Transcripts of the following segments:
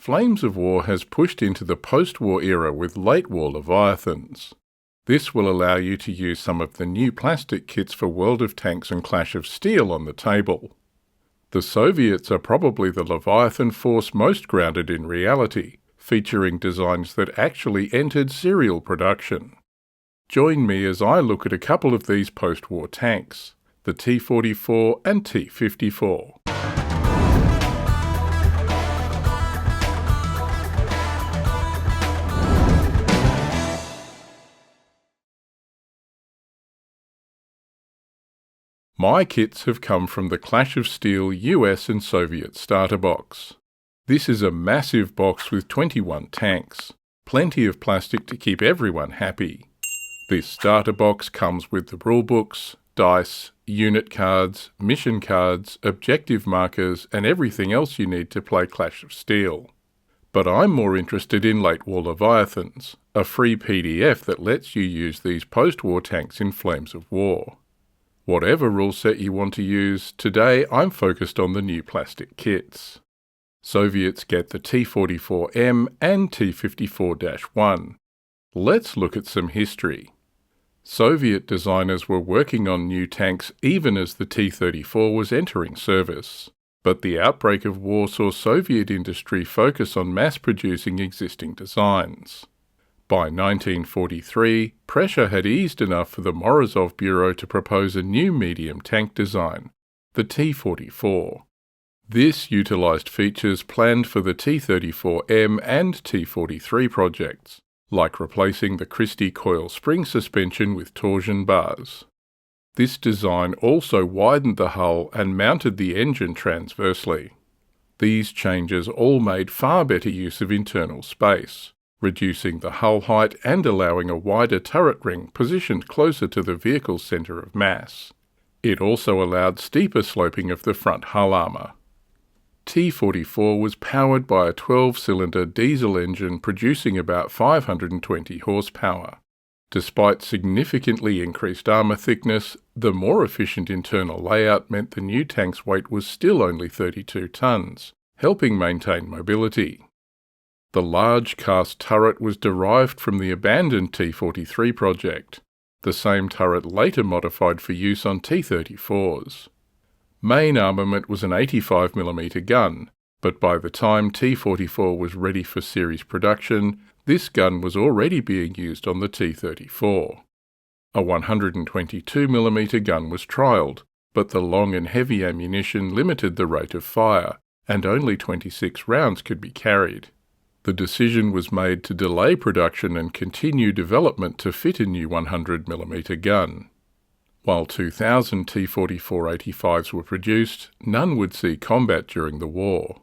Flames of War has pushed into the post-war era with Late War Leviathans. This will allow you to use some of the new plastic kits for World of Tanks and Clash of Steel on the table. The Soviets are probably the Leviathan force most grounded in reality, featuring designs that actually entered serial production. Join me as I look at a couple of these post-war tanks, the T-44 and T-54. My kits have come from the Clash of Steel US and Soviet starter box. This is a massive box with 21 tanks, plenty of plastic to keep everyone happy. This starter box comes with the rulebooks, dice, unit cards, mission cards, objective markers, and everything else you need to play Clash of Steel. But I'm more interested in Late War Leviathans, a free PDF that lets you use these post-war tanks in Flames of War. Whatever rule set you want to use, today I'm focused on the new plastic kits. Soviets get the T-44M and T-54-1. Let's look at some history. Soviet designers were working on new tanks even as the T-34 was entering service. But the outbreak of war saw Soviet industry focus on mass-producing existing designs. By 1943, pressure had eased enough for the Morozov Bureau to propose a new medium tank design, the T-44. This utilised features planned for the T-34M and T-43 projects, like replacing the Christie coil spring suspension with torsion bars. This design also widened the hull and mounted the engine transversely. These changes all made far better use of internal space, reducing the hull height and allowing a wider turret ring positioned closer to the vehicle's centre of mass. It also allowed steeper sloping of the front hull armour. T-44 was powered by a 12-cylinder diesel engine producing about 520 horsepower. Despite significantly increased armour thickness, the more efficient internal layout meant the new tank's weight was still only 32 tonnes, helping maintain mobility. The large cast turret was derived from the abandoned T-43 project, the same turret later modified for use on T-34s. Main armament was an 85mm gun, but by the time T-44 was ready for series production, this gun was already being used on the T-34. A 122mm gun was trialled, but the long and heavy ammunition limited the rate of fire, and only 26 rounds could be carried. The decision was made to delay production and continue development to fit a new 100mm gun. While 2,000 T-44-85s were produced, none would see combat during the war.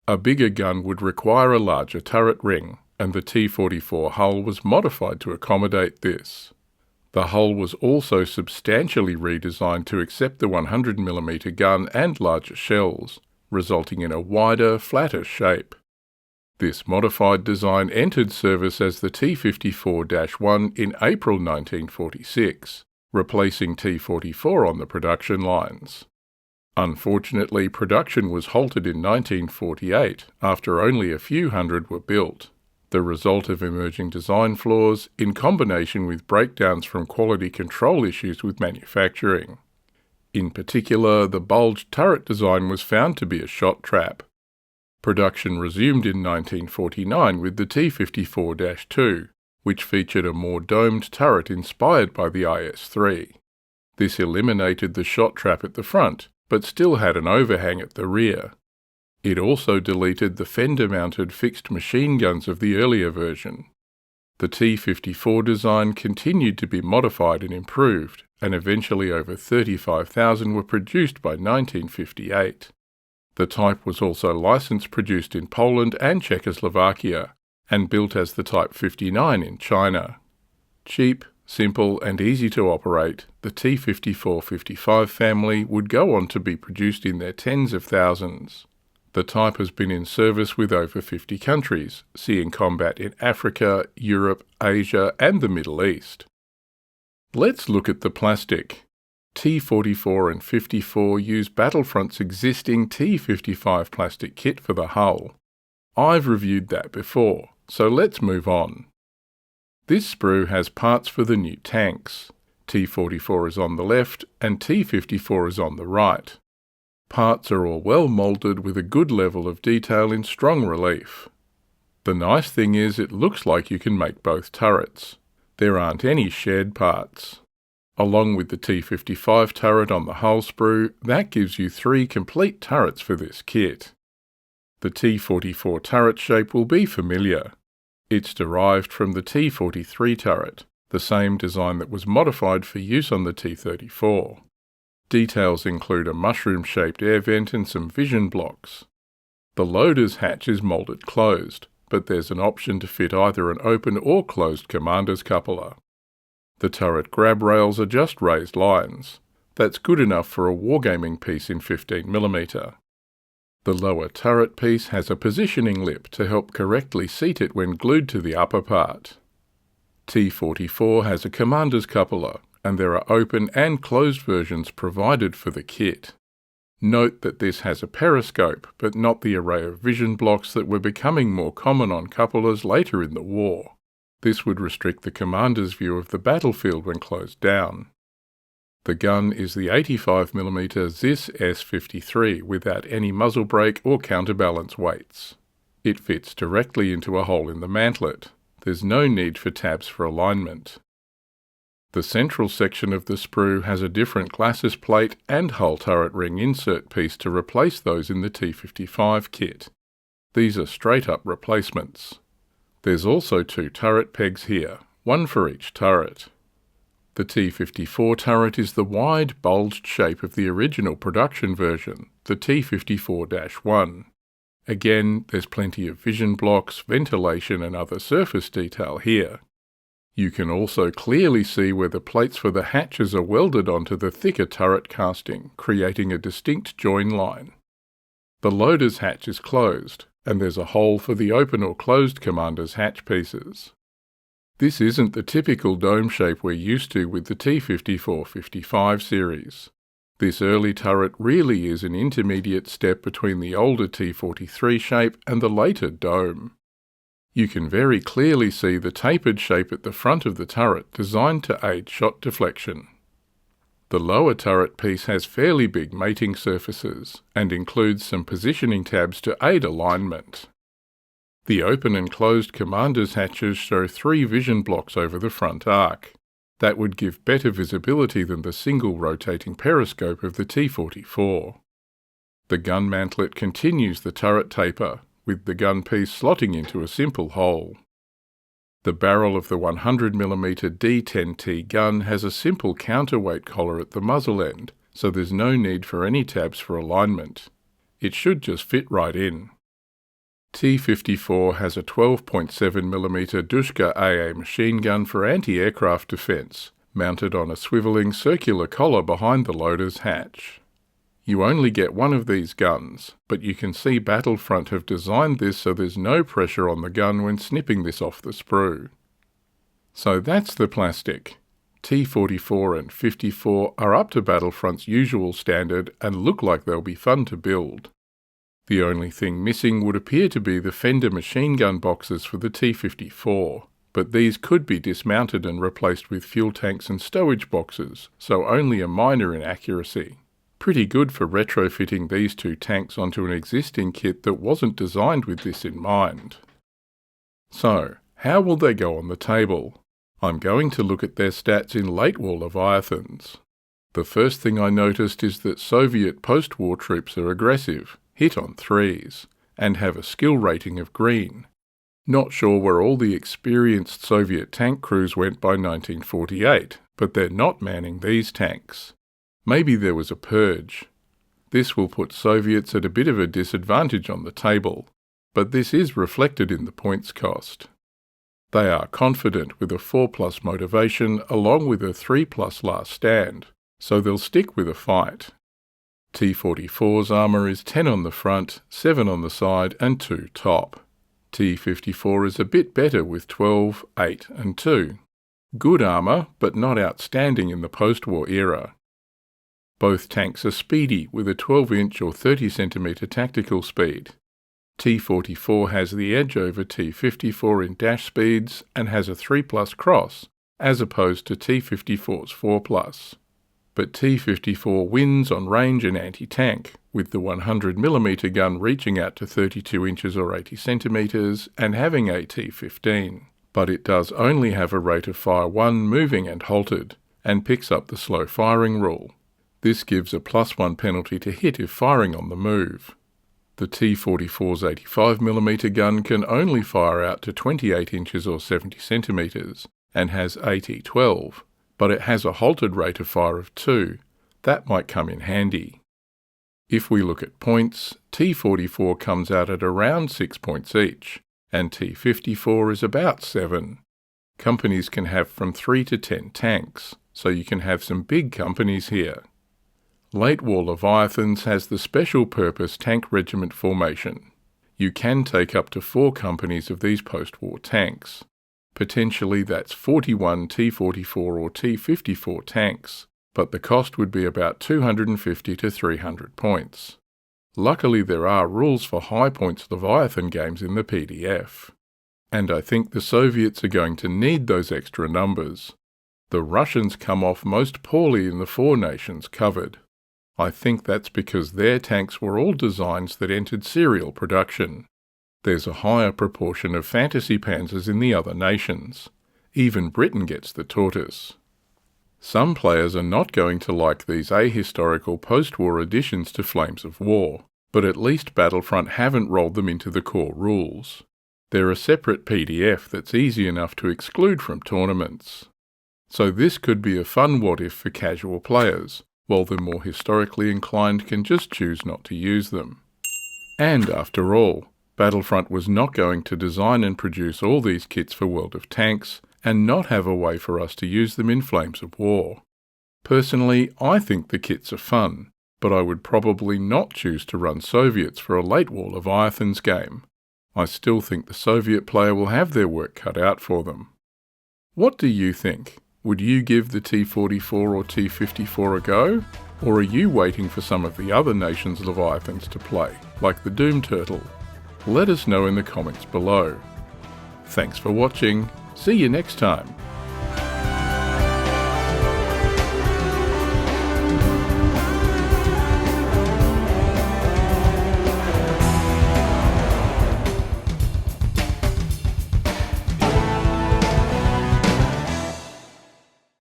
A bigger gun would require a larger turret ring, and the T-44 hull was modified to accommodate this. The hull was also substantially redesigned to accept the 100mm gun and larger shells, resulting in a wider, flatter shape. This modified design entered service as the T-54-1 in April 1946, replacing T-44 on the production lines. Unfortunately, production was halted in 1948 after only a few hundred were built, the result of emerging design flaws in combination with breakdowns from quality control issues with manufacturing. In particular, the bulged turret design was found to be a shot trap. Production resumed in 1949 with the T-54-2, which featured a more domed turret inspired by the IS-3. This eliminated the shot trap at the front, but still had an overhang at the rear. It also deleted the fender-mounted fixed machine guns of the earlier version. The T-54 design continued to be modified and improved, and eventually over 35,000 were produced by 1958. The type was also licence-produced in Poland and Czechoslovakia, and built as the Type 59 in China. Cheap, simple and easy to operate, the T-54-55 family would go on to be produced in their tens of thousands. The type has been in service with over 50 countries, seeing combat in Africa, Europe, Asia and the Middle East. Let's look at the plastic. T-44 and 54 use Battlefront's existing T-55 plastic kit for the hull. I've reviewed that before, so let's move on. This sprue has parts for the new tanks. T-44 is on the left and T-54 is on the right. Parts are all well moulded with a good level of detail in strong relief. The nice thing is it looks like you can make both turrets. There aren't any shared parts. Along with the T-55 turret on the hull sprue, that gives you 3 complete turrets for this kit. The T-44 turret shape will be familiar. It's derived from the T-43 turret, the same design that was modified for use on the T-34. Details include a mushroom-shaped air vent and some vision blocks. The loader's hatch is moulded closed, but there's an option to fit either an open or closed commander's cupola. The turret grab rails are just raised lines. That's good enough for a wargaming piece in 15mm. The lower turret piece has a positioning lip to help correctly seat it when glued to the upper part. T-44 has a commander's cupola, and there are open and closed versions provided for the kit. Note that this has a periscope, but not the array of vision blocks that were becoming more common on cupolas later in the war. This would restrict the commander's view of the battlefield when closed down. The gun is the 85mm ZIS S53 without any muzzle brake or counterbalance weights. It fits directly into a hole in the mantlet. There's no need for tabs for alignment. The central section of the sprue has a different glacis plate and hull turret ring insert piece to replace those in the T-55 kit. These are straight-up replacements. There's also 2 turret pegs here, one for each turret. The T-54 turret is the wide, bulged shape of the original production version, the T-54-1. Again, there's plenty of vision blocks, ventilation and other surface detail here. You can also clearly see where the plates for the hatches are welded onto the thicker turret casting, creating a distinct join line. The loader's hatch is closed, and there's a hole for the open or closed commander's hatch pieces. This isn't the typical dome shape we're used to with the T-54-55 series. This early turret really is an intermediate step between the older T-43 shape and the later dome. You can very clearly see the tapered shape at the front of the turret designed to aid shot deflection. The lower turret piece has fairly big mating surfaces and includes some positioning tabs to aid alignment. The open and closed commander's hatches show 3 vision blocks over the front arc. That would give better visibility than the single rotating periscope of the T-44. The gun mantlet continues the turret taper, with the gun piece slotting into a simple hole. The barrel of the 100mm D10T gun has a simple counterweight collar at the muzzle end, so there's no need for any tabs for alignment. It should just fit right in. T-54 has a 12.7mm Dushka AA machine gun for anti-aircraft defence, mounted on a swivelling circular collar behind the loader's hatch. You only get one of these guns, but you can see Battlefront have designed this so there's no pressure on the gun when snipping this off the sprue. So that's the plastic. T-44 and 54 are up to Battlefront's usual standard and look like they'll be fun to build. The only thing missing would appear to be the fender machine gun boxes for the T-54, but these could be dismounted and replaced with fuel tanks and stowage boxes, so only a minor inaccuracy. Pretty good for retrofitting these 2 tanks onto an existing kit that wasn't designed with this in mind. So, how will they go on the table? I'm going to look at their stats in Late War Leviathans. The first thing I noticed is that Soviet post-war troops are aggressive, hit on 3s, and have a skill rating of green. Not sure where all the experienced Soviet tank crews went by 1948, but they're not manning these tanks. Maybe there was a purge. This will put Soviets at a bit of a disadvantage on the table, but this is reflected in the points cost. They are confident with a 4+ motivation along with a 3+ last stand, so they'll stick with a fight. T-44's armour is 10 on the front, 7 on the side and 2 top. T-54 is a bit better with 12, 8 and 2. Good armour, but not outstanding in the post-war era. Both tanks are speedy with a 12-inch or 30cm tactical speed. T-44 has the edge over T-54 in dash speeds and has a 3+ cross, as opposed to T-54's 4+. But T-54 wins on range and anti-tank, with the 100mm gun reaching out to 32 inches or 80 centimetres and having a T-15. But it does only have a rate of fire 1 moving and halted, and picks up the slow firing rule. This gives a +1 penalty to hit if firing on the move. The T-44's 85mm gun can only fire out to 28 inches or 70 centimetres, and has AT-12, but it has a halted rate of fire of 2. That might come in handy. If we look at points, T-44 comes out at around 6 points each, and T-54 is about 7. Companies can have from 3 to 10 tanks, so you can have some big companies here. Late War Leviathans has the special purpose tank regiment formation. You can take up to 4 companies of these post-war tanks. Potentially that's 41 T-44 or T-54 tanks, but the cost would be about 250 to 300 points. Luckily there are rules for high points Leviathan games in the PDF. And I think the Soviets are going to need those extra numbers. The Russians come off most poorly in the 4 nations covered. I think that's because their tanks were all designs that entered serial production. There's a higher proportion of fantasy panzers in the other nations. Even Britain gets the tortoise. Some players are not going to like these ahistorical post-war additions to Flames of War, but at least Battlefront haven't rolled them into the core rules. They're a separate PDF that's easy enough to exclude from tournaments. So this could be a fun what-if for casual players, while the more historically inclined can just choose not to use them. And after all, Battlefront was not going to design and produce all these kits for World of Tanks and not have a way for us to use them in Flames of War. Personally, I think the kits are fun, but I would probably not choose to run Soviets for a Late War Leviathans game. I still think the Soviet player will have their work cut out for them. What do you think? Would you give the T-44 or T-54 a go? Or are you waiting for some of the other nations' Leviathans to play, like the Doom Turtle? Let us know in the comments below. Thanks for watching. See you next time.